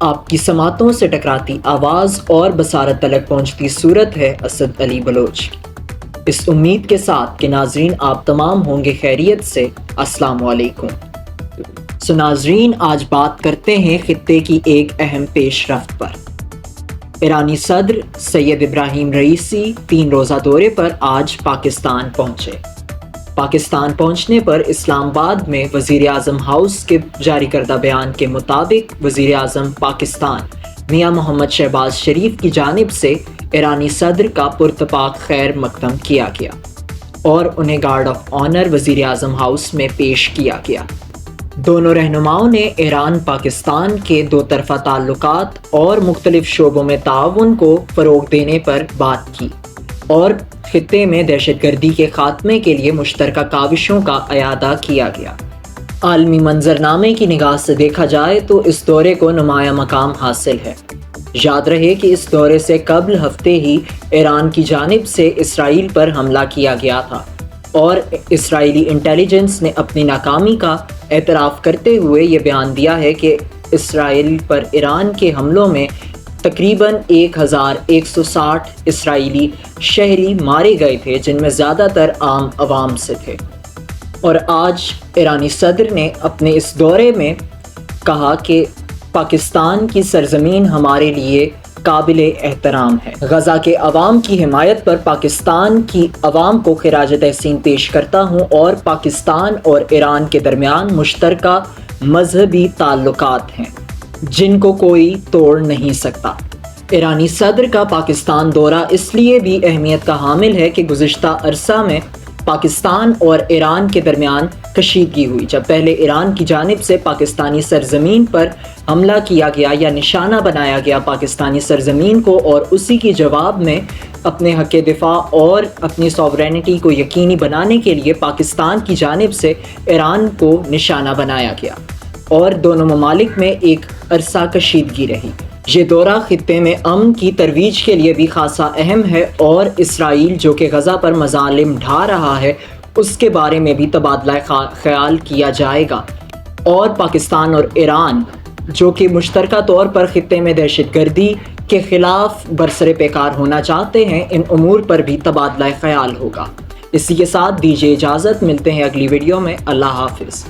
آپ کی سماعتوں سے ٹکراتی آواز اور بصارت تلک پہنچتی صورت ہے اسد علی بلوچ کی۔ اس امید کے ساتھ کہ ناظرین آپ تمام ہوں گے خیریت سے، السلام علیکم۔ ناظرین، آج بات کرتے ہیں خطے کی ایک اہم پیش رفت پر۔ ایرانی صدر سید ابراہیم رئیسی 3 روزہ دورے پر آج پاکستان پہنچے۔ پاکستان پہنچنے پر اسلام آباد میں وزیر اعظم ہاؤس کے جاری کردہ بیان کے مطابق وزیر اعظم پاکستان میاں محمد شہباز شریف کی جانب سے ایرانی صدر کا پرتپاک خیر مقدم کیا گیا اور انہیں گارڈ آف آنر وزیر اعظم ہاؤس میں پیش کیا گیا۔ دونوں رہنماؤں نے ایران پاکستان کے 2 طرفہ تعلقات اور مختلف شعبوں میں تعاون کو فروغ دینے پر بات کی اور خطے میں دہشت گردی کے خاتمے کے لیے مشترکہ کاوشوں کا اعادہ کیا گیا۔ عالمی منظرنامے کی نگاہ سے دیکھا جائے تو اس دورے کو نمایاں مقام حاصل ہے۔ یاد رہے کہ اس دورے سے قبل ہفتے ہی ایران کی جانب سے اسرائیل پر حملہ کیا گیا تھا اور اسرائیلی انٹیلیجنس نے اپنی ناکامی کا اعتراف کرتے ہوئے یہ بیان دیا ہے کہ اسرائیل پر ایران کے حملوں میں تقریباً 1160 اسرائیلی شہری مارے گئے تھے، جن میں زیادہ تر عام عوام سے تھے۔ اور آج ایرانی صدر نے اپنے اس دورے میں کہا کہ پاکستان کی سرزمین ہمارے لیے قابل احترام ہے۔ غزہ کے عوام کی حمایت پر پاکستان کی عوام کو خراج تحسین پیش کرتا ہوں اور پاکستان اور ایران کے درمیان مشترکہ مذہبی تعلقات ہیں جن کو کوئی توڑ نہیں سکتا۔ ایرانی صدر کا پاکستان دورہ اس لیے بھی اہمیت کا حامل ہے کہ گزشتہ عرصہ میں پاکستان اور ایران کے درمیان کشیدگی ہوئی، جب پہلے ایران کی جانب سے پاکستانی سرزمین پر حملہ کیا گیا یا نشانہ بنایا گیا پاکستانی سرزمین کو، اور اسی کی جواب میں اپنے حق دفاع اور اپنی سوورینٹی کو یقینی بنانے کے لیے پاکستان کی جانب سے ایران کو نشانہ بنایا گیا اور دونوں ممالک میں ایک عرصہ کشیدگی رہی۔ یہ دورہ خطے میں امن کی ترویج کے لیے بھی خاصا اہم ہے اور اسرائیل جو کہ غزہ پر مظالم ڈھا رہا ہے اس کے بارے میں بھی تبادلہ خیال کیا جائے گا، اور پاکستان اور ایران جو کہ مشترکہ طور پر خطے میں دہشت گردی کے خلاف برسر پیکار ہونا چاہتے ہیں، ان امور پر بھی تبادلہ خیال ہوگا۔ اسی کے ساتھ دیجیے اجازت، ملتے ہیں اگلی ویڈیو میں۔ اللہ حافظ۔